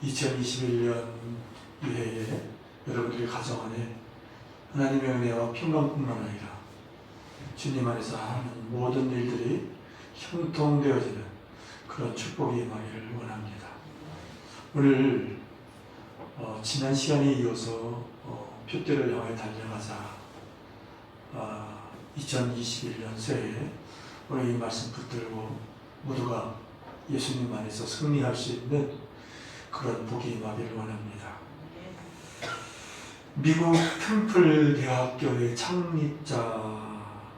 2021년 이해에 여러분들의 가정 안에 하나님의 은혜와 평강뿐만 아니라 주님 안에서 하는 모든 일들이 형통되어지는 그런 축복이 임하기를 원합니다. 오늘 지난 시간에 이어서 표대를 향해 달려가자 2021년 새해에 오늘 이 말씀 붙들고 모두가 예수님 안에서 승리할 수 있는 그런 복이 임하기를 원합니다. 미국 템플 대학교의 창립자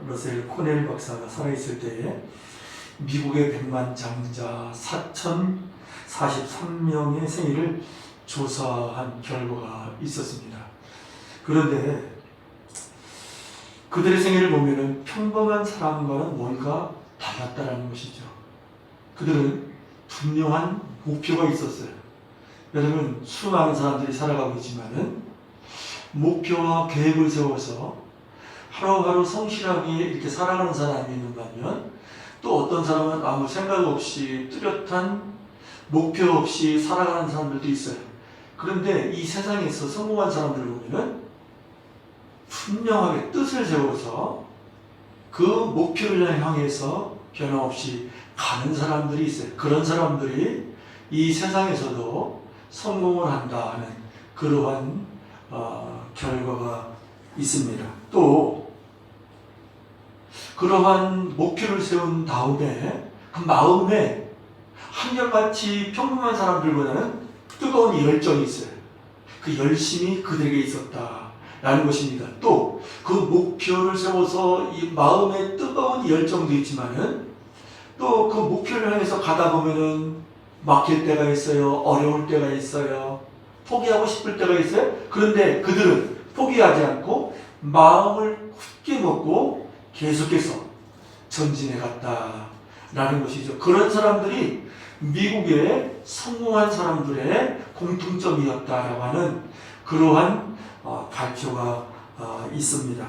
러셀 코넬 박사가 살아있을 때에 미국의 백만장자 4,043명의 생일을 조사한 결과가 있었습니다. 그런데 그들의 생일을 보면은 평범한 사람과는 뭔가 달랐다는 것이죠. 그들은 분명한 목표가 있었어요. 여러분, 수많은 사람들이 살아가고 있지만은 목표와 계획을 세워서 하루하루 성실하게 이렇게 살아가는 사람이 있는가면 또 어떤 사람은 아무 생각 없이 뚜렷한 목표 없이 살아가는 사람들도 있어요. 그런데 이 세상에서 성공한 사람들을 보면은 분명하게 뜻을 세워서 그 목표를 향해서 변함없이 가는 사람들이 있어요. 그런 사람들이 이 세상에서도 성공을 한다 하는 그러한 결과가 있습니다. 또 그러한 목표를 세운 다음에 그 마음에 한결같이 평범한 사람들보다는 뜨거운 열정이 있어요. 그 열심이 그들에게 있었다라는 것입니다. 또 그 목표를 세워서 이 마음에 뜨거운 열정도 있지만은 또 그 목표를 향해서 가다 보면은 막힐 때가 있어요. 어려울 때가 있어요. 포기하고 싶을 때가 있어요. 그런데 그들은 포기하지 않고 마음을 굳게 먹고 계속해서 전진해 갔다라는 것이죠. 그런 사람들이 미국의 성공한 사람들의 공통점이었다라고 하는 그러한 발표가 있습니다.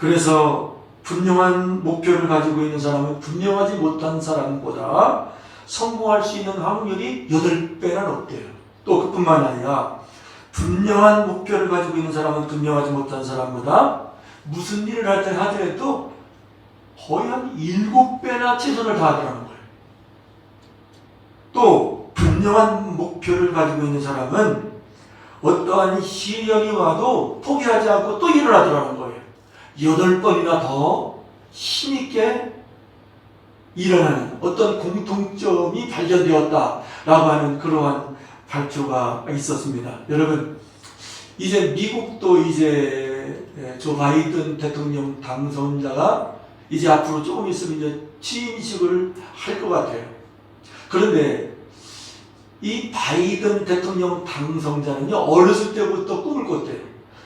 그래서 분명한 목표를 가지고 있는 사람은 분명하지 못한 사람보다 성공할 수 있는 확률이 8배나 높대요. 또 그뿐만 아니라 분명한 목표를 가지고 있는 사람은 분명하지 못한 사람보다 무슨 일을 할 때 하더라도 거의 한 7배나 최선을 다하더라는 거예요. 또 분명한 목표를 가지고 있는 사람은 어떠한 시련이 와도 포기하지 않고 또 일을 하더라는 거예요. 8번이나 더 힘있게 일어나는 어떤 공통점이 발견되었다라고 하는 그러한 발표가 있었습니다. 여러분, 이제 미국도 이제 조 바이든 대통령 당선자가 이제 앞으로 조금 있으면 이제 취임식을 할 것 같아요. 그런데 이 바이든 대통령 당선자는요, 어렸을 때부터 꿈을 꿨대요.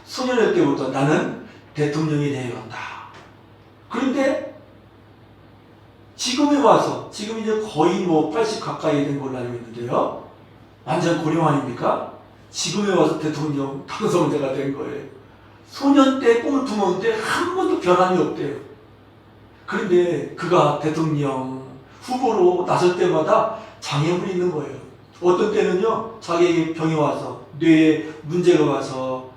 소년의 때부터 나는 대통령이 되어간다. 그런데 지금에 와서, 지금 이제 거의 80 가까이 된 걸로 알고 있는데요. 완전 고령 아닙니까? 지금에 와서 대통령 당선자가 된 거예요. 소년 때 꿈을 품었는데 한 번도 변함이 없대요. 그런데 그가 대통령 후보로 나설 때마다 장애물이 있는 거예요. 어떤 때는요, 자기에게 병이 와서, 뇌에 문제가 와서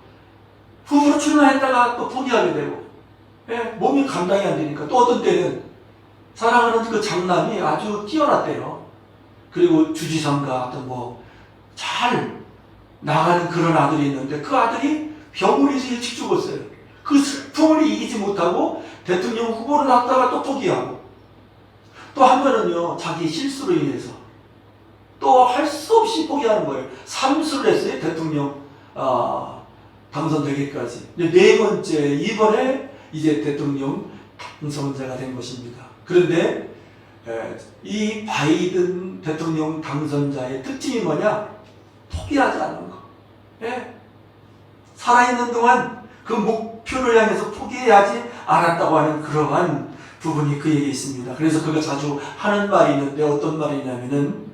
후보로 출마했다가 또 포기하게 되고, 몸이 감당이 안 되니까. 또 어떤 때는 사랑하는 그 장남이 아주 뛰어났대요. 그리고 주지사인가 어떤 잘 나가는 그런 아들이 있는데 그 아들이 병으로 해서 일찍 죽었어요. 그 슬픔을 이기지 못하고 대통령 후보를 놨다가 또 포기하고, 또 한 번은요, 자기 실수로 인해서 또 할 수 없이 포기하는 거예요. 삼수를 했어요. 대통령 당선되기까지. 네 번째, 이번에 이제 대통령 당선자가 된 것입니다. 그런데 이 바이든 대통령 당선자의 특징이 뭐냐? 포기하지 않는 거. 살아있는 동안 그 목표를 향해서 포기하지 않았다고 하는 그러한 부분이 그에게 있습니다. 그래서 그가 자주 하는 말이 있는데 어떤 말이냐면은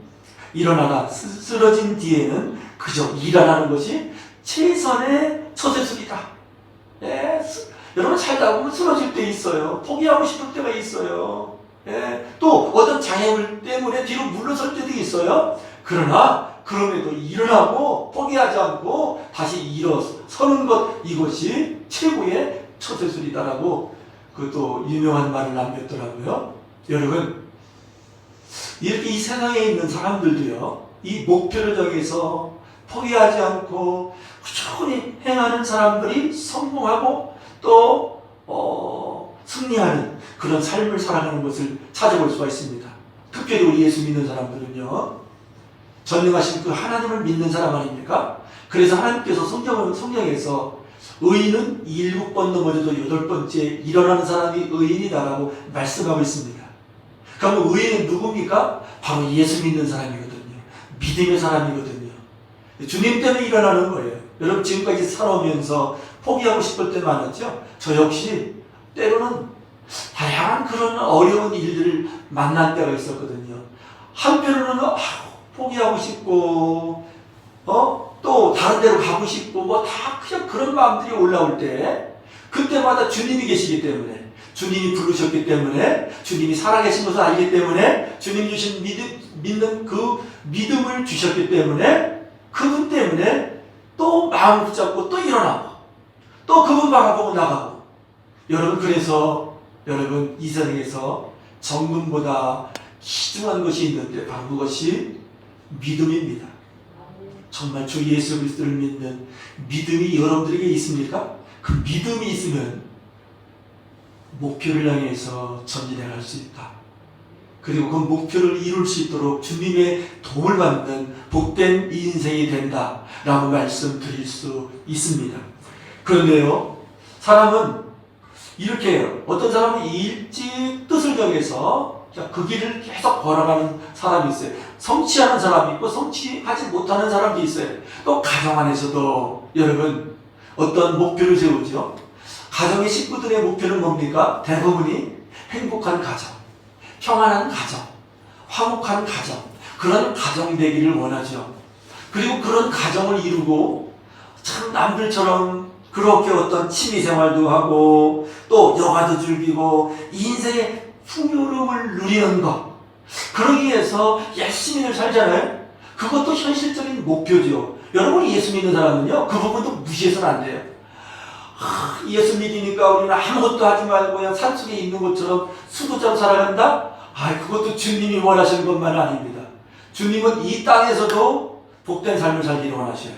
일어나라 쓰러진 뒤에는 그저 일어나는 것이 최선의 처세술이다. 여러분 살다 보면 쓰러질 때 있어요. 포기하고 싶을 때가 있어요. 또 어떤 장애물 때문에 뒤로 물러설 때도 있어요. 그러나 그럼에도 일어나고 포기하지 않고 다시 일어서는 것, 이것이 최고의 처세술이다라고 그 또 유명한 말을 남겼더라고요. 여러분, 이렇게 이 세상에 있는 사람들도요, 이 목표를 정해서 포기하지 않고 꾸준히 행하는 사람들이 성공하고 또 승리하는 그런 삶을 살아가는 것을 찾아볼 수가 있습니다. 특별히 우리 예수 믿는 사람들은요, 전능하신 그 하나님을 믿는 사람 아닙니까? 그래서 하나님께서 성경에서 의인은 7번 넘어져도 8번째 일어나는 사람이 의인이다라고 말씀하고 있습니다. 그럼 의인은 누굽니까? 바로 예수 믿는 사람이거든요. 믿음의 사람이거든요. 주님 때문에 일어나는 거예요. 여러분, 지금까지 살아오면서 포기하고 싶을 때 많았죠? 저 역시 때로는 다양한 그런 어려운 일들을 만난 때가 있었거든요. 한편으로는 포기하고 싶고 또 다른 데로 가고 싶고 다 그냥 그런 마음들이 올라올 때, 그때마다 주님이 계시기 때문에, 주님이 부르셨기 때문에, 주님이 살아계신 것을 알기 때문에, 주님 주신 믿는 그 믿음을 주셨기 때문에, 그분 때문에 또 마음 붙잡고 또 일어나고 또 그분 바라보고 나가고. 여러분, 그래서 여러분, 이 세상에서 정금보다 귀중한 것이 있는데 바로 그것이 믿음입니다. 정말 주 예수 그리스도를 믿는 믿음이 여러분들에게 있습니까? 그 믿음이 있으면 목표를 향해서 전진해 갈 수 있다. 그리고 그 목표를 이룰 수 있도록 주님의 도움을 받는 복된 인생이 된다라고 말씀드릴 수 있습니다. 그런데요, 사람은 이렇게 해요. 어떤 사람은 일찍 뜻을 정해서 그 길을 계속 걸어가는 사람이 있어요. 성취하는 사람이 있고 성취하지 못하는 사람도 있어요. 또 가정 안에서도 여러분 어떤 목표를 세우죠. 가정의 식구들의 목표는 뭡니까? 대부분이 행복한 가정, 평안한 가정, 화목한 가정, 그런 가정이 되기를 원하죠. 그리고 그런 가정을 이루고 참 남들처럼 그렇게 어떤 취미생활도 하고 또 여가도 즐기고 인생의 풍요로움을 누리는 것, 그러기 위해서 열심히 살잖아요. 그것도 현실적인 목표죠. 여러분이 예수 믿는 사람은요, 그 부분도 무시해서는 안 돼요. 예수 믿으니까 우리는 아무것도 하지 말고 그냥 산속에 있는 것처럼 수도처럼 살아간다? 그것도 주님이 원하시는 것만 아닙니다. 주님은 이 땅에서도 복된 삶을 살기를 원하셔요.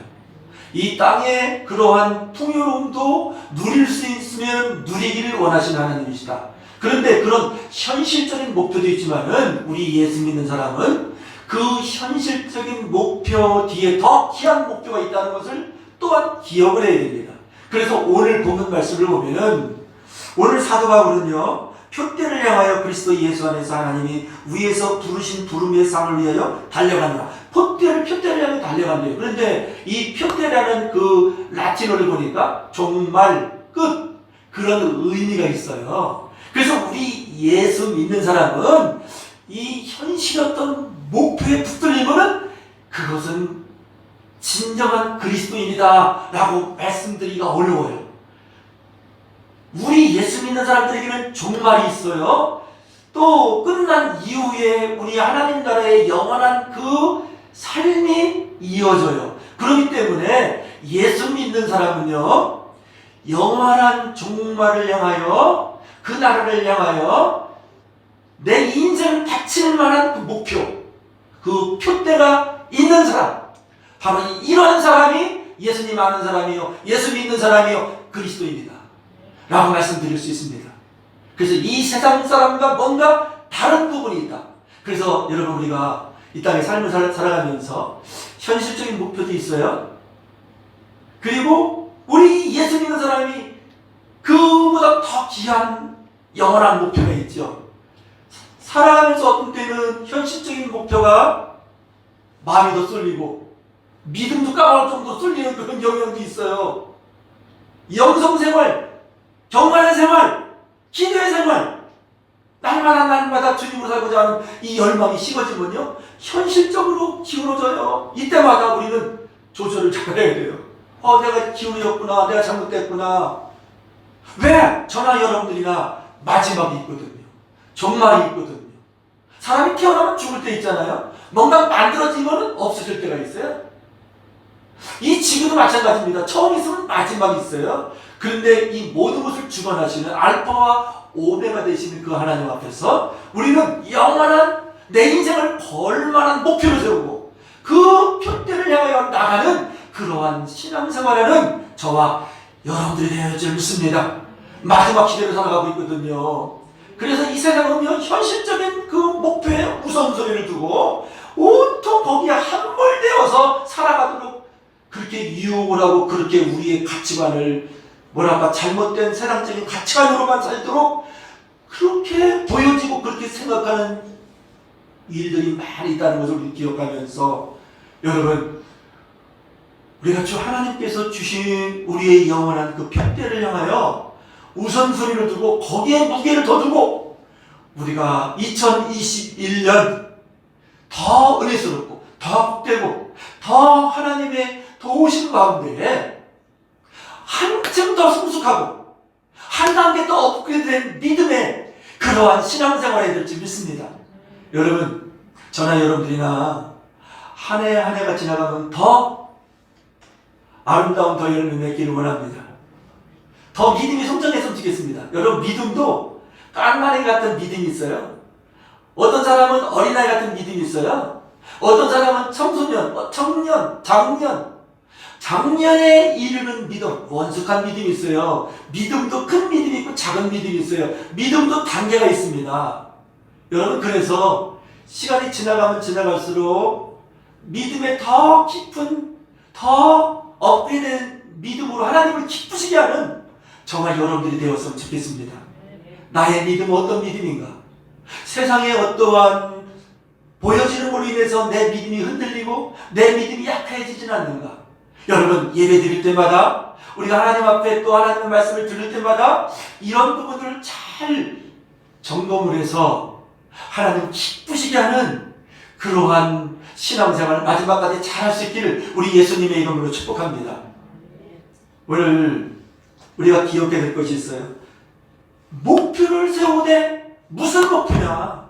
이 땅에 그러한 풍요로움도 누릴 수 있으면 누리기를 원하시는 하나님이시다. 그런데 그런 현실적인 목표도 있지만은 우리 예수 믿는 사람은 그 현실적인 목표 뒤에 더 귀한 목표가 있다는 것을 또한 기억을 해야 됩니다. 그래서 오늘 본문 말씀을 보면은 오늘 사도 바울은요, 표대를 향하여 그리스도 예수 안에서 하나님이 위에서 부르신 부름의 상을 위하여 달려가느라. 표대를 향해 달려간대요. 그런데 이 표대라는 그 라틴어를 보니까 종말, 끝, 그런 의미가 있어요. 그래서 우리 예수 믿는 사람은 이 현실이었던 목표에 붙들리면은 그것은 진정한 그리스도인이다 라고 말씀드리기가 어려워요. 우리 예수 믿는 사람들에게는 종말이 있어요. 또 끝난 이후에 우리 하나님 나라의 영원한 그 삶이 이어져요. 그렇기 때문에 예수 믿는 사람은요, 영원한 종말을 향하여, 그 나라를 향하여 내 인생을 바칠 만한 그 목표, 그 표대가 있는 사람, 바로 이러한 사람이 예수님 아는 사람이요, 예수 믿는 사람이요, 그리스도입니다 라고 말씀드릴 수 있습니다. 그래서 이 세상 사람과 뭔가 다른 부분이 있다. 그래서 여러분, 우리가 이 땅에 삶을 살아가면서 현실적인 목표도 있어요. 그리고 우리 예수 믿는 사람이 그보다 더 귀한 영원한 목표가 있죠. 살아가면서 어떤 때는 현실적인 목표가 마음이 더 쏠리고 믿음도 까먹을 정도로 쏠리는 그런 경향도 있어요. 영성생활, 경건의 생활, 기도의 생활, 날마다 주님으로 살고자 하는 이 열망이 식어지면요, 현실적으로 기울어져요. 이때마다 우리는 조절을 잘해야 돼요. 내가 기울였구나, 내가 잘못됐구나. 왜? 저나 여러분들이나 마지막이 있거든요. 종말이 있거든요. 사람이 태어나면 죽을 때 있잖아요. 뭔가 만들어진 거는 없어질 때가 있어요. 이 지구도 마찬가지입니다. 처음 있으면 마지막이 있어요. 그런데 이 모든 것을 주관하시는 알파와 오메가 되시는 그 하나님 앞에서 우리는 영원한 내 인생을 걸만한 목표를 세우고 그 표대를 향하여 나가는 그러한 신앙생활에는 저와 여러분들이 되어야 할 줄 믿습니다. 마지막 시대를 살아가고 있거든요. 그래서 이 세상은 현실적인 그 목표에 우선순위를 두고 온통 거기에 함몰되어서 살아가도록 그렇게 유혹을 하고 그렇게 우리의 가치관을 잘못된 세상적인 가치관으로만 살도록 그렇게 보여지고 그렇게 생각하는 일들이 많이 있다는 것을 우리 기억하면서 여러분, 우리가 주 하나님께서 주신 우리의 영원한 그 편대를 향하여 우선순위를 두고 거기에 무게를 더 두고 우리가 2021년 더 은혜스럽고 더 복되고 더 하나님의 도우신 가운데 한층 더 성숙하고 한 단계 더 업그레이드된 믿음의 그러한 신앙생활을 해야 될지 믿습니다. 여러분, 저나 여러분들이나 한 해 한 해가 지나가면 더 아름다운 더 열매 맺기를 원합니다. 더 믿음이 성장했으면 좋겠습니다. 여러분, 믿음도 깐나리 같은 믿음이 있어요. 어떤 사람은 어린아이 같은 믿음이 있어요. 어떤 사람은 청소년, 청년, 작년에 이르는 믿음, 원숙한 믿음이 있어요. 믿음도 큰 믿음이 있고 작은 믿음이 있어요. 믿음도 단계가 있습니다. 여러분, 그래서 시간이 지나가면 지나갈수록 믿음의 더 깊은, 더 업그레이드된 믿음으로 하나님을 기쁘시게 하는 정말 여러분들이 되었으면 좋겠습니다. 나의 믿음은 어떤 믿음인가? 세상에 어떠한 보여지는 걸로 인해서 내 믿음이 흔들리고 내 믿음이 약해지진 않는가? 여러분, 예배 드릴 때마다 우리가 하나님 앞에 또 하나님의 말씀을 들을 때마다 이런 부분들을 잘 점검을 해서 하나님 기쁘시게 하는 그러한 신앙생활을 마지막까지 잘할 수 있기를 우리 예수님의 이름으로 축복합니다. 오늘 우리가 기억해야 될 것이 있어요. 목표를 세우되 무슨 목표냐?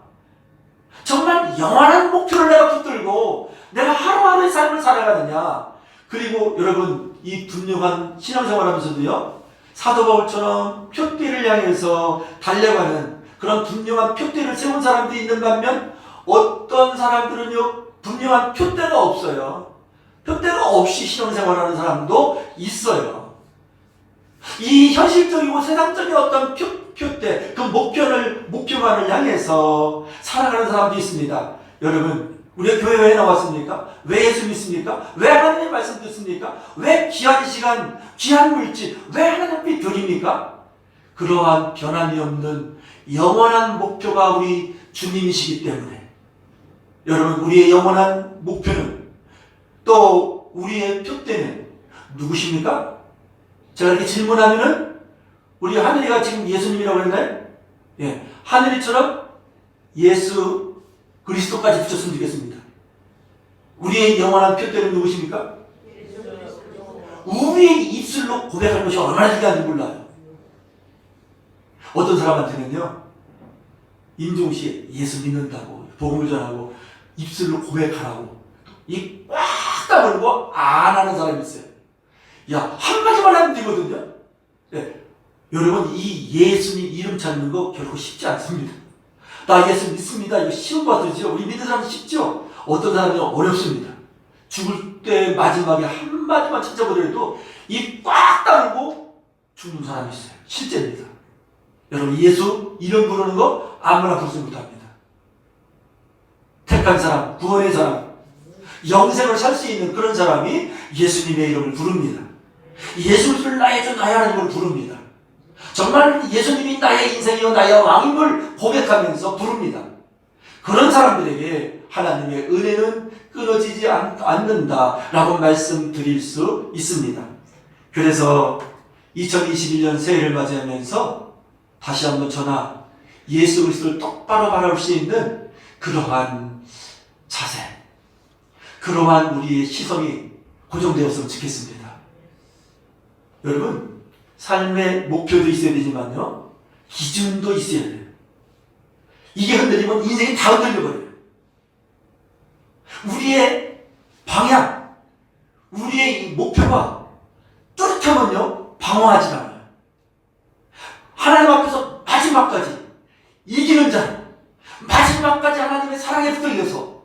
정말 영원한 목표를 내가 붙들고 내가 하루하루의 삶을 살아가느냐? 그리고 여러분, 이 분명한 신앙생활 하면서도요, 사도 바울처럼 표대를 향해서 달려가는 그런 분명한 표대를 세운 사람들이 있는 반면 어떤 사람들은요, 분명한 표대가 없어요. 표대가 없이 신앙생활하는 사람도 있어요. 이 현실적이고 세상적인 어떤 표대, 그 목표만을 향해서 살아가는 사람도 있습니다. 여러분, 우리가 교회에 왜 나왔습니까? 왜 예수 믿습니까? 왜 하나님의 말씀 듣습니까? 왜 귀한 시간, 귀한 물질, 왜 하나님 앞에 드립니까? 그러한 변함이 없는 영원한 목표가 우리 주님이시기 때문에 여러분, 우리의 영원한 목표는 또 우리의 표대는 누구십니까? 제가 이렇게 질문하면은 우리 하늘이가 지금 예수님이라고 했나요? 예, 하늘이처럼 예수 그리스도까지 붙였으면 좋겠습니다. 우리의 영원한 표대는 누구십니까? 우리의 입술로 고백하는 것이 얼마나 중요한지 몰라요. 어떤 사람한테는요, 임종시에 예수 믿는다고 복음을 전하고 입술로 고백하라고 이 꽉 다물고 안 하는 사람이 있어요. 야, 한마디만 하면 되거든요. 네. 여러분, 이 예수님 이름 찾는 거 결코 쉽지 않습니다. 나 예수 믿습니다. 이거 쉬운 거 같으죠? 우리 믿는 사람은 쉽죠? 어떤 사람은 어렵습니다. 죽을 때 마지막에 한마디만 찾아보더라도 입 꽉 다물고 죽는 사람이 있어요. 실제입니다. 여러분, 예수 이름 부르는 거 아무나 부르지 못합니다. 택한 사람, 구원의 사람, 영생을 살 수 있는 그런 사람이 예수님의 이름을 부릅니다. 예수를 나의 주 나의 하나님을 부릅니다. 정말 예수님이 나의 인생이요 나의 왕임을 고백하면서 부릅니다. 그런 사람들에게 하나님의 은혜는 끊어지지 않는다라고 말씀드릴 수 있습니다. 그래서 2021년 새해를 맞이하면서 다시 한번 저나 예수 그리스도를 똑바로 바라볼 수 있는 그러한 자세, 그러한 우리의 시선이 고정되었으면 좋겠습니다. 여러분, 삶의 목표도 있어야 되지만요, 기준도 있어야 돼요. 이게 흔들리면 인생이 다 흔들려버려요. 우리의 방향, 우리의 이 목표가 뚜렷하면요, 방황하지 않아요. 하나님 앞에서 마지막까지 이기는 자, 마지막까지 하나님의 사랑에 붙들려서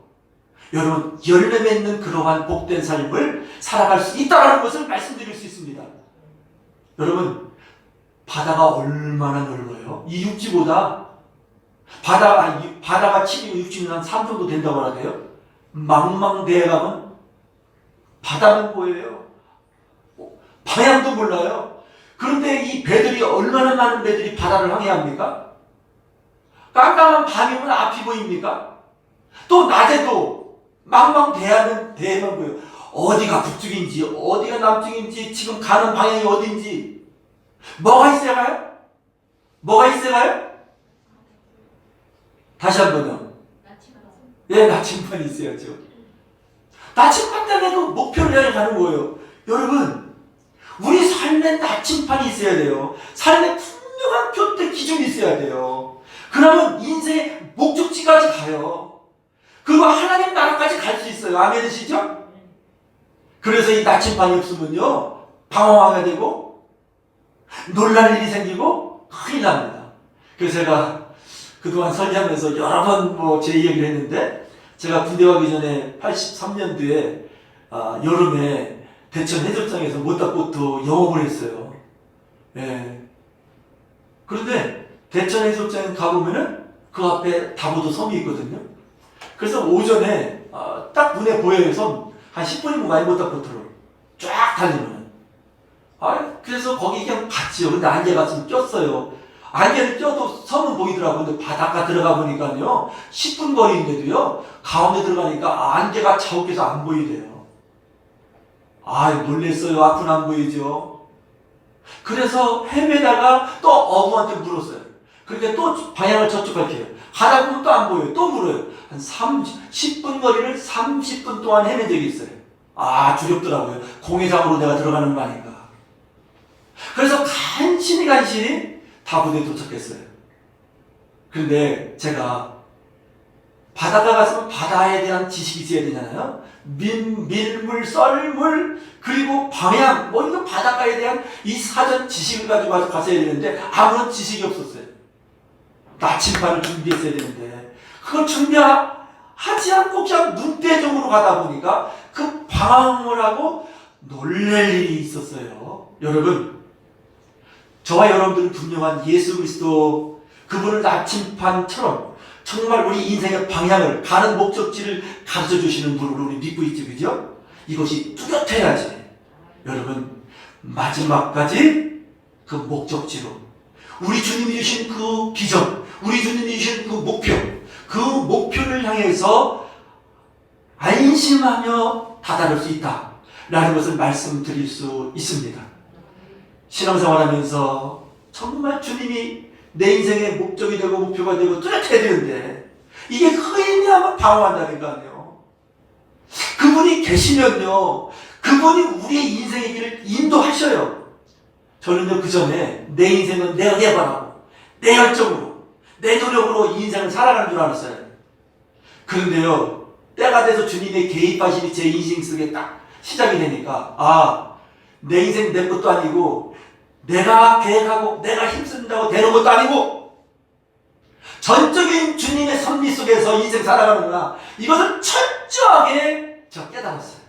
여러분 열매 맺는 그러한 복된 삶을 살아갈 수 있다는 것을 말씀드릴 수 있습니다. 여러분, 바다가 얼마나 넓어요? 이 육지보다 바다가 7이면 육지는 한 3 정도 된다고 하대요. 망망대해 가면 바다는 보여요. 방향도 몰라요. 그런데 이 배들이, 얼마나 많은 배들이 바다를 항해합니까? 깜깜한 밤이면 앞이 보입니까? 또 낮에도 망망대해하는 대해만 보여요. 어디가 북쪽인지 어디가 남쪽인지, 지금 가는 방향이 어딘지. 뭐가 있어야 가요? 뭐가 있어야 가요? 다시 한 번요. 예, 나침반이 있어야죠. 나침반 때문에도 목표를 향해 가는 거예요. 여러분, 우리 삶에 나침반이 있어야 돼요. 삶에 분명한 표대 기준이 있어야 돼요. 그러면 인생의 목적지까지 가요. 그리고 하나님 나라까지 갈 수 있어요. 아멘이시죠? 그래서 이 나침반이 없으면요, 방황하게 되고 놀랄 일이 생기고 큰일 납니다. 그래서 제가 그동안 설교하면서 여러 번 제 얘기를 했는데, 제가 군대 가기 전에 83년도에 여름에 대천 해수욕장에서 모닥보트 영업을 했어요. 예. 그런데 대천 해수욕장에 가보면은 그 앞에 다보도 섬이 있거든요. 그래서 오전에 딱 눈에 보여요. 섬. 한 10분이면 가요, 모닥보트로. 쫙 달리면. 그래서 거기 그냥 갔지요. 근데 안개 같으면 꼈어요. 안개를 껴도 섬은 보이더라고요. 근데 바닷가 들어가 보니까요, 10분 거리인데도요, 가운데 들어가니까 안개가 자욱해서 안 보이대요. 놀랬어요. 앞은 안 보이죠. 그래서 헤매다가 또 어부한테 물었어요. 그러니까 또 방향을 저쪽 갈게요. 가다 보면 또 안 보여요. 또 물어요. 한 10분 거리를 30분 동안 헤맨 적이 있어요. 두렵더라고요. 공회장으로 내가 들어가는 거 아닌가. 그래서 간신히 다부대에 도착했어요. 그런데 제가 바닷가 갔으면 바다에 대한 지식이 있어야 되잖아요. 밀물, 썰물, 그리고 방향, 이거 바닷가에 대한 이 사전 지식을 가지고 와서 갔어야 되는데 아무런 지식이 없었어요. 나침반을 준비했어야 되는데 그걸 준비하지 않고 그냥 눈대중으로 가다 보니까 그 방황을 하고 놀랄 일이 있었어요. 여러분, 저와 여러분들은 분명한 예수 그리스도, 그분을 나침반처럼 정말 우리 인생의 방향을, 가는 목적지를 가르쳐 주시는 분으로 우리 믿고 있죠, 그죠? 이것이 뚜렷해야지 여러분 마지막까지 그 목적지로, 우리 주님이 주신 그 비전, 우리 주님이 주신 그 목표를 향해서 안심하며 다다를 수 있다라는 것을 말씀드릴 수 있습니다. 신앙생활하면서 정말 주님이 내 인생의 목적이 되고 목표가 되고 뚜렷해야 되는데 이게 흐인이 하면 방황한다니까요. 그분이 계시면요, 그분이 우리의 인생의 길을 인도하셔요. 저는요, 그 전에 내 인생은 내가 개발하고 내 열정으로, 내 노력으로 이 인생을 살아가는 줄 알았어요. 그런데요, 때가 돼서 주님의 개입하심이 제 인생 속에 딱 시작이 되니까 내 인생 내 것도 아니고, 내가 계획하고 내가 힘쓴다고 되는 것도 아니고, 전적인 주님의 섭리 속에서 인생 살아가는구나, 이것을 철저하게 저 깨달았어요.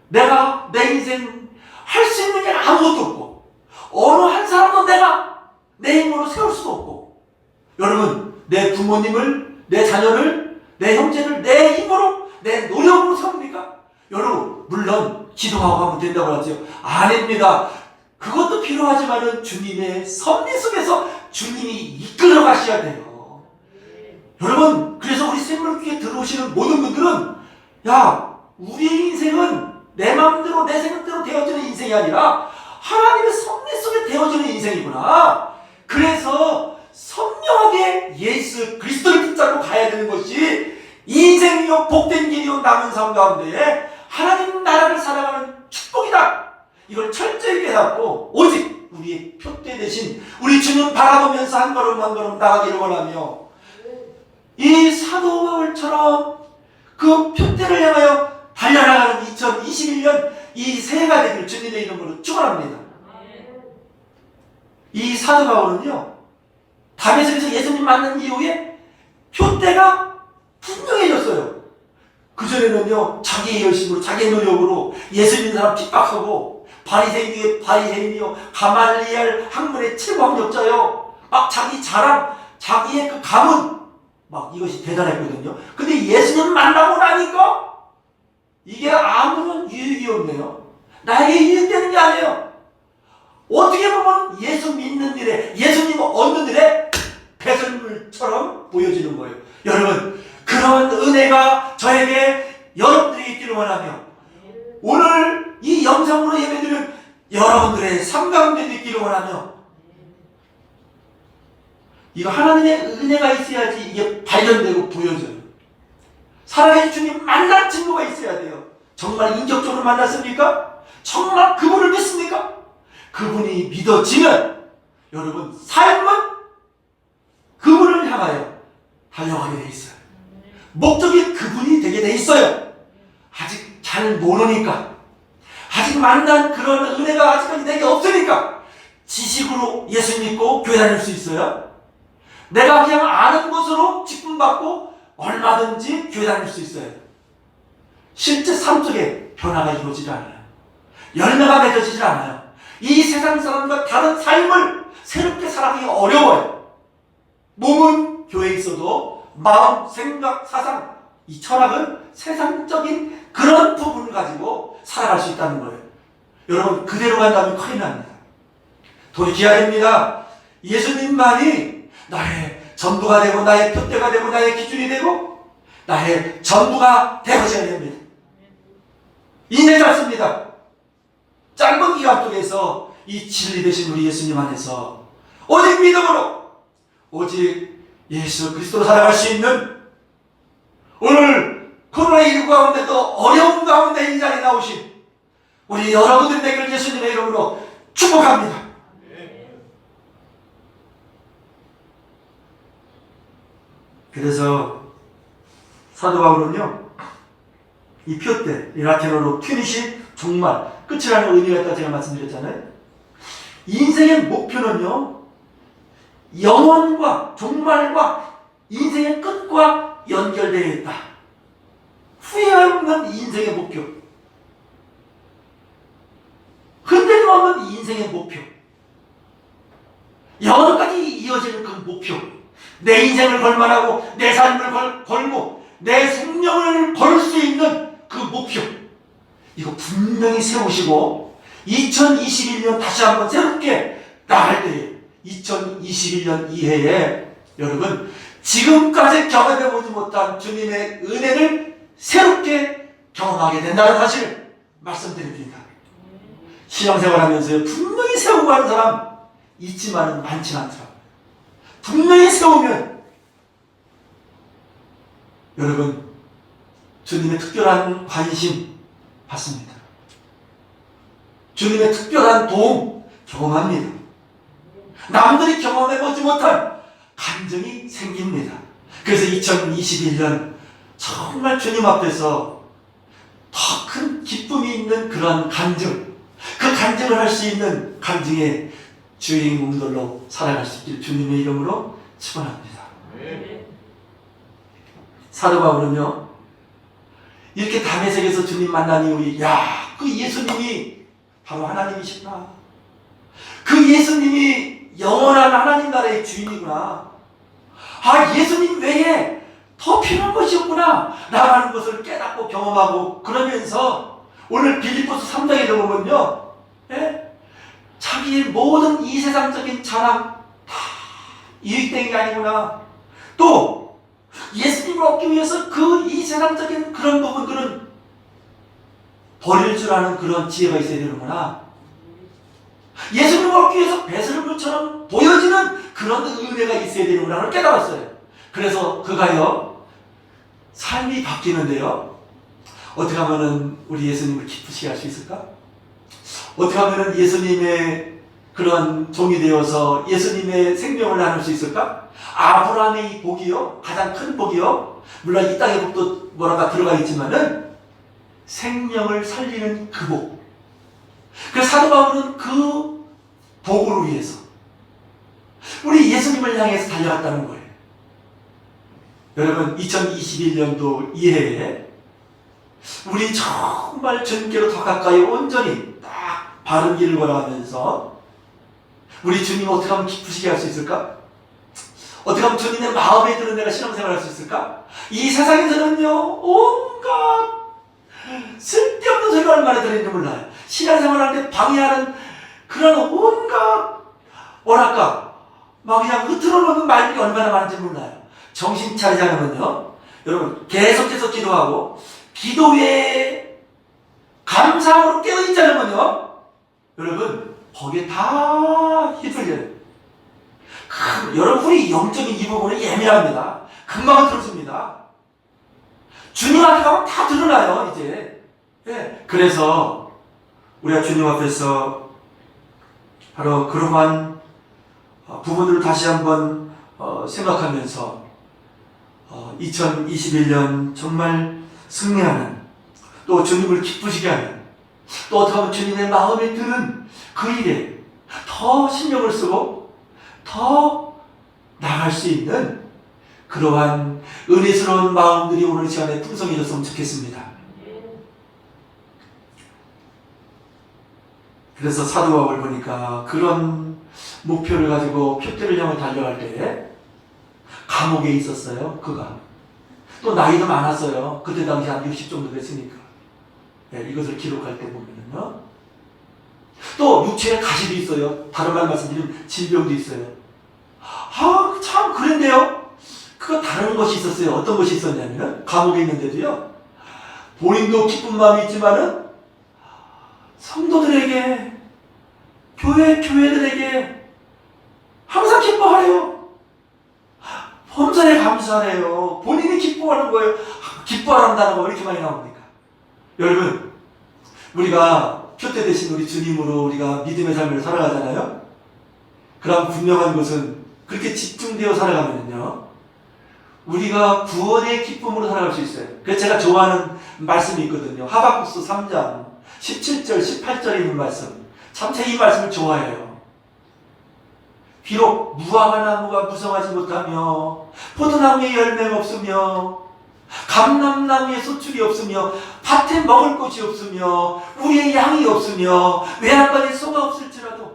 내가 내 인생 할 수 있는 게 아무것도 없고, 어느 한 사람도 내가 내 힘으로 세울 수도 없고, 여러분, 내 부모님을, 내 자녀를, 내 형제를 내 힘으로, 내 노력으로 세웁니까? 여러분, 물론 기도하고 하면 된다고 하죠. 아닙니다. 그것도 필요하지만은 주님의 섭리 속에서 주님이 이끌어 가셔야 돼요. 여러분, 그래서 우리 샘물교회에 들어오시는 모든 분들은, 우리 인생은 내 마음대로 내 생각대로 되어지는 인생이 아니라 하나님의 섭리 속에 되어지는 인생이구나. 그래서 선명하게 예수 그리스도를 붙잡고 가야 되는 것이 인생이요 복된 길이요 남은 삶 가운데에 하나님 나라를 살아가는 축복이다. 이걸 철저히 깨닫고 오직 우리의 표대 대신 우리 주님 바라보면서 한 걸음 한 걸음 나가기를 원하며, 이 사도 바울처럼 그 표대를 향하여 달려나가는 2021년 이 새해가 되기를 주님의 이름으로 축원합니다. 이 사도 바울은요, 다메섹에서 예수님 만난 이후에 표대가 분명해졌어요. 그전에는요, 자기의 열심으로, 자기의 노력으로 예수 믿는 사람 핍박하고, 바리새인 중에 바리새인이요, 가말리엘 학문의 최고 학력자요, 막 자기 자랑, 자기의 그 가문, 막 이것이 대단했거든요. 근데 예수님 만나고 나니까 이게 아무런 유익이 없네요. 나에게 유익되는 게 아니에요. 어떻게 보면 예수 믿는 일에, 예수님을 얻는 일에 배설물처럼 보여지는 거예요. 여러분, 그런 은혜가 저에게, 여러분들에게 있기를 원하며, 오늘 이 영상으로 예배드리는 여러분들의 삶 가운데 있기를 원하며, 이거 하나님의 은혜가 있어야지 이게 발견되고 보여져요. 살아계신 주님 만난 친구가 있어야 돼요. 정말 인격적으로 만났습니까? 정말 그분을 믿습니까? 그분이 믿어지면 여러분 삶은 그분을 향하여 달려가게 돼 있어요. 목적이 그분이 되게 돼 있어요. 아직 잘 모르니까, 아직 만난 그런 은혜가 아직까지 내게 없으니까 지식으로 예수 믿고 교회 다닐 수 있어요. 내가 그냥 아는 것으로 직분받고 얼마든지 교회 다닐 수 있어요. 실제 삶 속에 변화가 이루어지지 않아요. 열매가 맺어지지 않아요. 이 세상 사람과 다른 삶을 새롭게 살아가기 어려워요. 몸은 교회에 있어도 마음, 생각, 사상, 이 철학은 세상적인 그런 부분을 가지고 살아갈 수 있다는 거예요. 여러분, 그대로 간다면 큰일 납니다. 돌이켜야 됩니다. 예수님만이 나의 전부가 되고, 나의 표대가 되고, 나의 기준이 되고, 나의 전부가 되어져야 됩니다. 인생 짧습니다. 짧은 기간 속에서 이 진리 되신 우리 예수님 안에서 오직 믿음으로, 오직 예수 그리스도로 살아갈 수 있는, 오늘 코로나19 가운데도 어려운 가운데 이 자리에 나오신 우리 여러분들 되기를 예수님의 이름으로 축복합니다. 그래서 사도 바울은요, 이 표대, 이 라틴어로 튜닛이 정말 끝이라는 의미가 있다고 제가 말씀드렸잖아요. 인생의 목표는요, 영원과 종말과 인생의 끝과 연결되어 있다. 후회 없는 인생의 목표, 흔들림 없는 인생의 목표, 영원까지 이어지는 그 목표, 내 인생을 걸만하고 내 삶을 걸고 내 생명을 걸 수 있는 그 목표, 이거 분명히 세우시고 2021년 다시 한번 새롭게 나갈 때에 2021년 이해에 여러분 지금까지 경험해보지 못한 주님의 은혜를 새롭게 경험하게 된다는 사실을 말씀드립니다. 신앙생활하면서 분명히 세우고 가는 사람 있지만은 많지 않더라고요. 분명히 세우면 여러분 주님의 특별한 관심 받습니다. 주님의 특별한 도움 경험합니다. 남들이 경험해보지 못한 감정이 생깁니다. 그래서 2021년 정말 주님 앞에서 더 큰 기쁨이 있는 그런 간증, 그 간증을 할 수 있는 간증의 주인공들로 살아갈 수 있길 주님의 이름으로 축원합니다. 사도 바울은요, 이렇게 다메섹에서 주님 만난 이후에 그 예수님이 바로 하나님이시구나, 그 예수님이 영원한 하나님 나라의 주인이구나, 예수님 외에 더 필요한 것이 없구나 라는 것을 깨닫고 경험하고, 그러면서 오늘 빌립보서 3장에 보면요, 자기의 모든 이 세상적인 자랑 다 유익된 게 아니구나, 또 예수님을 얻기 위해서 그 이 세상적인 그런 부분들은 버릴 줄 아는 그런 지혜가 있어야 되는구나, 예수님을 얻기 위해서 배설물처럼 보여지는 그런 은혜가 있어야 되는구나를 깨달았어요. 그래서 그가요 삶이 바뀌는데요, 어떻게 하면 우리 예수님을 기쁘시게 할 수 있을까? 어떻게 하면 예수님의 그런 종이 되어서 예수님의 생명을 나눌 수 있을까? 아브라함의 이 복이요, 가장 큰 복이요, 물론 이 땅의 복도 뭐라가 들어가 있지만은 생명을 살리는 그 복. 그래서 사도 바울은 그 복을 위해서 우리 예수님을 향해서 달려갔다는 거예요. 여러분, 2021년도 이해에 우리 정말 주님께로 더 가까이 온전히 딱 바른 길을 걸어가면서 우리 주님 어떻게 하면 기쁘시게 할 수 있을까? 어떻게 하면 주님의 마음에 드는 내가 신앙생활을 할 수 있을까? 이 세상에서는요, 온갖 쓸데없는 소리가 얼마나 들리는지 몰라요. 신앙생활할 때 방해하는 그런 온갖 뭐랄까 막 그냥 흐트러놓는 말들이 얼마나 많은지 몰라요. 정신 차리지 않으면요, 여러분 계속해서 기도하고 기도 외에 감사함으로 깨어있지 않으면요, 여러분 거기에 다 휘둘려요. 여러분, 우리 영적인 이 부분은 예민합니다. 금방 들어줍니다. 주님한테 가면 다 드러나요, 이제. 예. 그래서 우리가 주님 앞에서 바로 그러한 부분들을 다시 한번 생각하면서 2021년 정말 승리하는, 또 주님을 기쁘시게 하는, 또 어떻게 하면 주님의 마음에 드는 그 일에 더 신경을 쓰고 더 나갈 수 있는 그러한 은혜스러운 마음들이 오늘 시간에 풍성해졌으면 좋겠습니다. 그래서 사도 바울 보니까 그런 목표를 가지고 표대를 향해 달려갈 때 감옥에 있었어요. 그가 또 나이도 많았어요. 그때 당시 한 60 정도 됐으니까. 네, 이것을 기록할 때 보면은요, 또 육체에 가시도 있어요. 다른 말 말씀드리면 질병도 있어요. 참 그런데요, 그거 다른 것이 있었어요. 어떤 것이 있었냐면, 감옥에 있는데도요, 본인도 기쁜 마음이 있지만은 성도들에게, 교회들에게 항상 기뻐하래요. 범사에 감사하래요. 본인이 기뻐하는 거예요. 기뻐하라는 단어가 왜 이렇게 많이 나옵니까? 여러분, 우리가 표대 대신 우리 주님으로 우리가 믿음의 삶을 살아가잖아요. 그럼 분명한 것은 그렇게 집중되어 살아가면요, 우리가 구원의 기쁨으로 살아갈 수 있어요. 그래서 제가 좋아하는 말씀이 있거든요. 하박국서 3장 17절 18절에 있는 말씀. 참 제가 이 말씀을 좋아해요. 비록 무화과 나무가 무성하지 못하며 포도나무에 열매가 없으며 감람나무에 소출이 없으며 밭에 먹을 것이 없으며 우리의 양이 없으며 외양간에 소가 없을지라도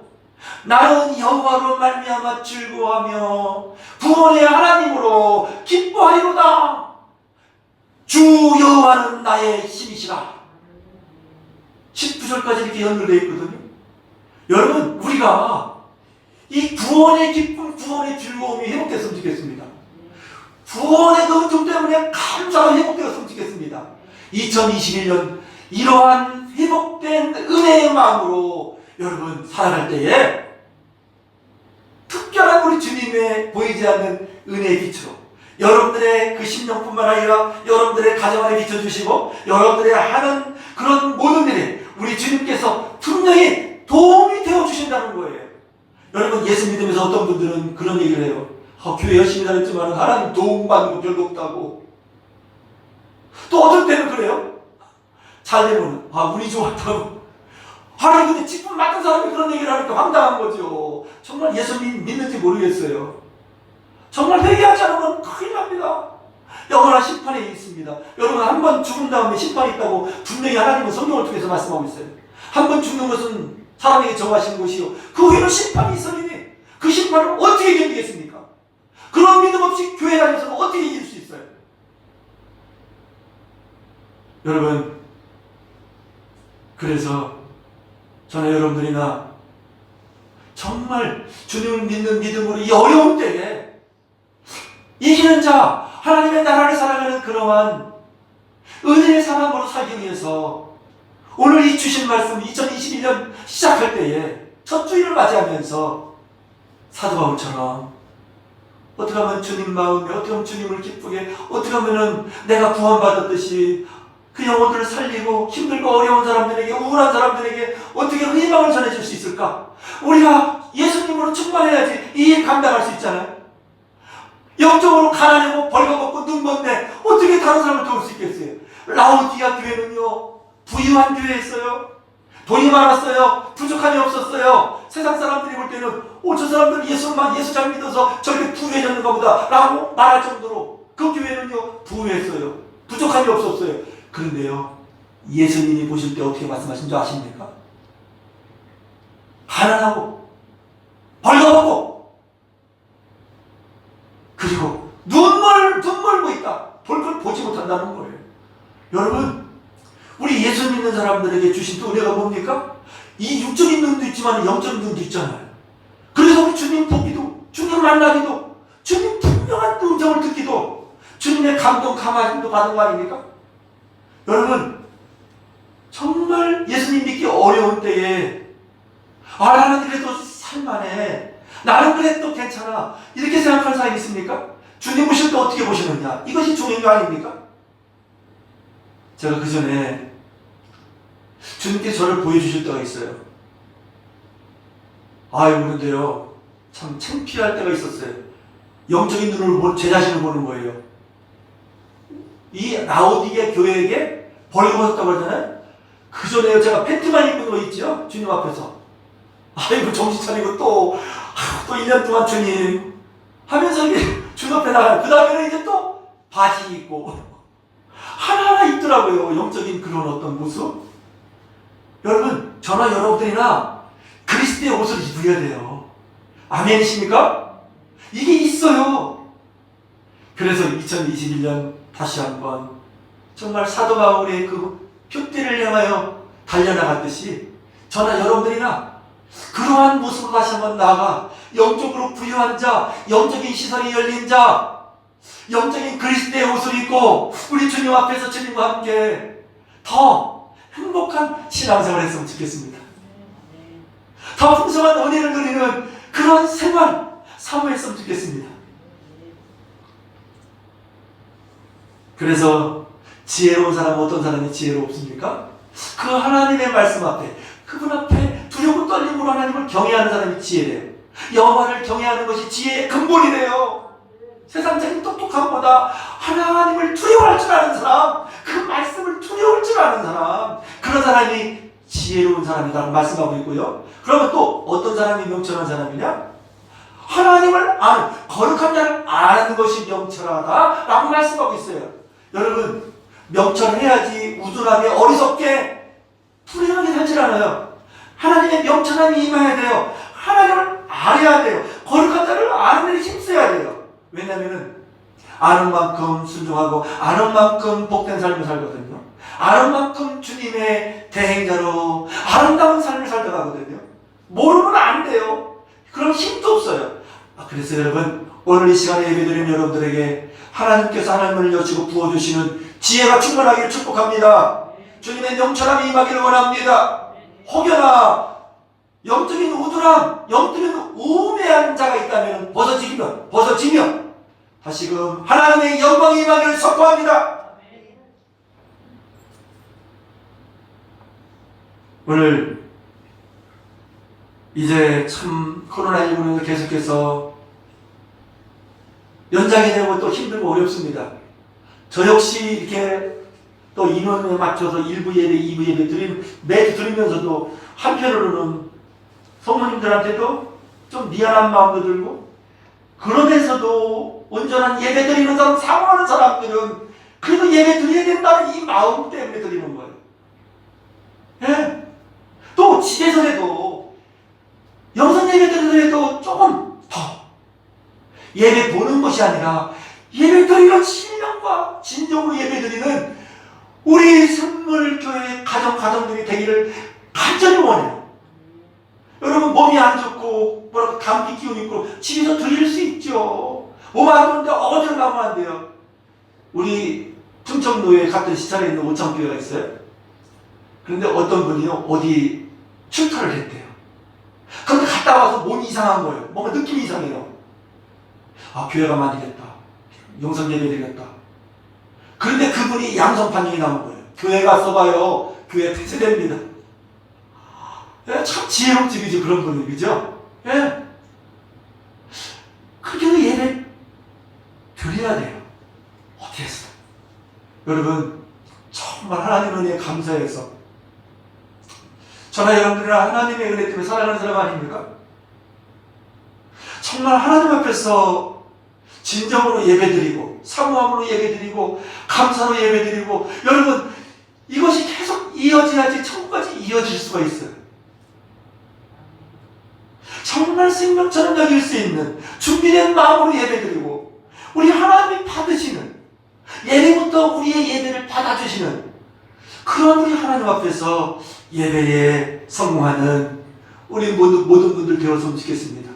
나는 여호와로 말미암아 즐거워하며 구원의 하나님으로 기뻐하리로다. 주 여호와는 나의 힘이시라. 19절까지 이렇게 연결되어 있거든요. 여러분, 우리가 이 구원의 기쁨, 구원의 즐거움이 회복됐으면 좋겠습니다. 구원의 그 은총 때문에 감사가 회복되었으면 좋겠습니다. 2021년 이러한 회복된 은혜의 마음으로 여러분 살아갈 때에 특별한 우리 주님의 보이지 않는 은혜의 빛으로 여러분들의 그 심령뿐만 아니라 여러분들의 가정 안에 비춰주시고 여러분들의 하는 그런 모든 일에 우리 주님께서 분명히 도움이 되어주신다는 거예요. 여러분, 예수 믿으면서 어떤 분들은 그런 얘기를 해요. 교회 열심히 다녔지만 하나님 도움받는 거 별로 없다고. 또 어떤 때는 그래요. 잘 되면 운이 좋았다고. 하나님, 근데 직분 맡은 사람이 그런 얘기를 하니까 황당한 거죠. 정말 예수 믿는지 모르겠어요. 정말 회개하지 않으면 큰일 납니다. 영원한 심판에 있습니다. 여러분, 한 번 죽은 다음에 심판이 있다고 분명히 하나님은 성경을 통해서 말씀하고 있어요. 한 번 죽는 것은 사람에게 정하신 것이요, 그 후에는 심판이 있으니 그 심판을 어떻게 견디겠습니까? 그런 믿음 없이 교회 다니면서 어떻게 이길 수 있어요? 여러분, 그래서 저는 여러분들이나 정말 주님을 믿는 믿음으로 이 어려운 때에 이기는 자, 하나님의 나라를 살아가는 그러한 은혜의 사람으로 살기 위해서 오늘 이 주신 말씀 2021년 시작할 때에 첫 주일을 맞이하면서 사도 바울처럼 어떻게 하면 주님 마음에, 어떻게 하면 주님을 기쁘게, 어떻게 하면 내가 구원받았듯이 그 영혼들을 살리고 힘들고 어려운 사람들에게, 우울한 사람들에게 어떻게 희망을 전해줄 수 있을까? 우리가 예수님으로 충만해야지 이 일 감당할 수 있잖아요. 영적으로 가난하고 벌거벗고 눈먼데 어떻게 다른 사람을 도울 수 있겠어요? 라오디아 교회는요, 부유한 교회였어요. 돈이 많았어요. 부족함이 없었어요. 세상 사람들이 볼 때는 저 사람들 예수 잘 믿어서 저렇게 부유해졌는가 보다 라고 말할 정도로 그 교회는요 부유했어요. 부족함이 없었어요. 그런데요, 예수님이 보실 때 어떻게 말씀하신 줄 아십니까? 가난하고 벌거벗고 그리고 눈멀고 있다. 볼 걸 보지 못한다는 거예요. 여러분, 우리 예수 믿는 사람들에게 주신 또 은혜가 뭡니까? 이 육적인 눈도 있지만 영적인 눈도 있잖아요. 그래서 우리 주님 보기도, 주님 만나기도, 주님 분명한 음성을 듣기도, 주님의 감동, 감화심도 받은 거 아닙니까? 여러분, 정말 예수님 믿기 어려운 때에 나는 그래도 살만해, 나는 그래도 괜찮아, 이렇게 생각하는 사람이 있습니까? 주님 보실 때 어떻게 보시느냐, 이것이 중요한 거 아닙니까? 제가 그 전에 주님께 저를 보여주실 때가 있어요. 그런데요, 참 창피할 때가 있었어요. 영적인 눈으로 제 자신을 보는 거예요. 이 라오디게 교회에게 벌거벗었다고 하잖아요. 그 전에 제가 팬티만 입고 있죠, 주님 앞에서. 정신 차리고 또 1년 동안 주님 하면서 주님 앞에 나가요. 그 다음에는 이제 또 바지 입고 하나하나 있더라고요. 영적인 그런 어떤 모습. 여러분, 저나 여러분들이나 그리스도의 옷을 입어야 돼요. 아멘이십니까? 이게 있어요. 그래서 2021년 다시 한번 정말 사도 바울의 그 표대를 향하여 달려나갔듯이 저나 여러분들이나 그러한 모습으로 다시 한번 나아가 영적으로 부유한 자, 영적인 시선이 열린 자, 영적인 그리스도의 옷을 입고 우리 주님 앞에서 주님과 함께 더 행복한 신앙생활을 했으면 좋겠습니다. 더 풍성한 은혜를 누리는 그런 생활 사모했으면 좋겠습니다. 그래서 지혜로운 사람은 어떤 사람이 지혜롭습니까? 그 하나님의 말씀 앞에, 그분 앞에 두려움 떨림으로 하나님을 경외하는 사람이 지혜래요. 여호와를 경외하는 것이 지혜의 근본이래요. 세상적인 똑똑함보다 하나님을 두려워할 줄 아는 사람, 그 말씀을 두려울 줄 아는 사람, 그런 사람이 지혜로운 사람이라는 말씀하고 있고요. 그러면 또 어떤 사람이 명철한 사람이냐? 하나님을 아는, 거룩한 자를 아는 것이 명철하다 라고 말씀하고 있어요. 여러분, 명철해야지 우둔하게 어리석게 불행하게 살질 않아요. 하나님의 명철함이 임해야 돼요. 하나님을 알아야 돼요. 거룩한 자를 아는 일에 힘써야 돼요. 왜냐면은 아는 만큼 순종하고 아는 만큼 복된 삶을 살거든요. 아는 만큼 주님의 대행자로 아름다운 삶을 살아가거든요. 모르면 안 돼요. 그럼 힘도 없어요. 그래서 여러분, 오늘 이 시간에 예배드린 여러분들에게 하나님께서 하나님을 여시고 부어주시는 지혜가 충만하기를 축복합니다. 주님의 명철함이 임하기를 원합니다. 혹여나 영적인 우둔함, 영적인 우매한 자가 있다면 벗어지며 다시금 하나님의 영광이 임하기를 선포합니다. 오늘 이제 참 코로나19는 계속해서 연장이 되고 또 힘들고 어렵습니다. 저 역시 이렇게 또 인원에 맞춰서 1부 예배, 2부 예배 매주 드리면서도 한편으로는 성모님들한테도 좀 미안한 마음도 들고, 그러면서도 온전한 예배 드리는 사람, 사모하는 사람들은 그래도 예배 드려야 된다는 이 마음 때문에 드리는 거예요. 예? 또 집에서 해도 영상 예배 드리더라도 조금 더 예배 보는 것이 아니라 예배 드리는 신령과 진정으로 예배 드리는 우리 선물교회 가정들이 되기를 간절히 원해요. 여러분, 몸이 안 좋고 감기 기운 있고 집에서 드릴 수 있죠. 몸 안 좋은데 어디로 가면 안 돼요. 우리 충청도에 같은 시찰에 있는 오창교회가 있어요. 그런데 어떤 분이요, 어디 출타를 했대요. 그런데 갔다 와서 몸이 이상한 거예요. 뭔가 느낌이 이상해요. 교회가 많이 됐다, 영상 예배 되겠다. 그런데 그분이 양성 판정이 나온 거예요. 교회가 써봐요. 교회 폐쇄됩니다. 예, 참 지혜롭지, 그죠? 그런 분이, 그죠? 예. 그렇게 예배 드려야 돼요. 어떻게 했어? 여러분, 정말 하나님 은혜에 감사해서 저나 여러분들은 하나님의 은혜 때문에 살아가는 사람 아닙니까? 정말 하나님 앞에서 진정으로 예배드리고 사모함으로 예배드리고 감사로 예배드리고 여러분 이것이 계속 이어져야지 천국까지 이어질 수가 있어요. 정말 생명처럼 여길 수 있는 준비된 마음으로 예배드리고 우리 하나님이 받으시는 예배부터 우리의 예배를 받아주시는 그런 우리 하나님 앞에서 예배에 성공하는 우리 모든 분들 되었으면 좋겠습니다.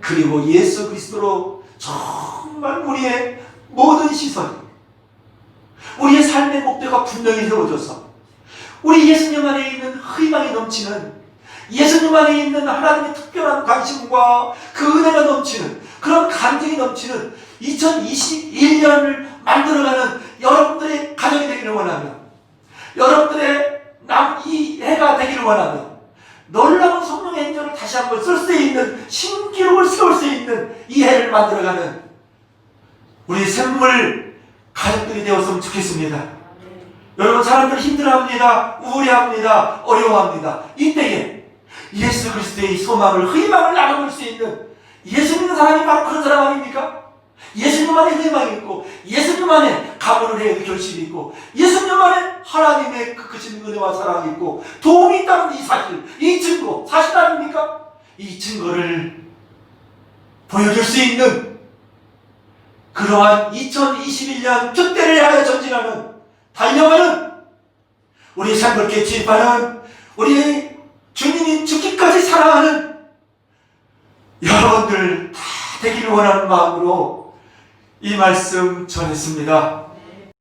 그리고 예수 그리스도로 정말 우리의 모든 시선, 우리의 삶의 목표가 분명히 세워져서 우리 예수님 안에 있는 희망이 넘치는, 예수님 안에 있는 하나님의 특별한 관심과 그 은혜가 넘치는, 그런 감정이 넘치는 2021년을 만들어가는 여러분들의 가정이 되기를 원하며, 여러분들의 이 해가 되기를 원하며, 놀라운 성령의 행전을 다시 한번 쓸 수 있는 신기록을 세울 수 있는 이 해를 만들어가는 우리 샘물 가족들이 되었으면 좋겠습니다. 여러분, 사람들 힘들어합니다. 우울해합니다. 어려워합니다. 이때에 예수 그리스도의 소망을, 희망을 나눠줄 수 있는 예수 믿는 사람이 바로 그런 사람 아닙니까? 예수님 안에 희망이 있고 예수님 안에 가문을 해야 할 결심이 있고 예수님 안에 하나님의 크신 은혜와 사랑이 있고 도움이 있다는 이 사실, 이 증거, 사실 아닙니까? 이 증거를 보여줄 수 있는 그러한 2021년 특대를 향해 전진하는, 달려가는, 우리 샘물께 주입하는, 우리 주님이 죽기까지 사랑하는 여러분들 다 되기를 원하는 마음으로 이 말씀 전했습니다.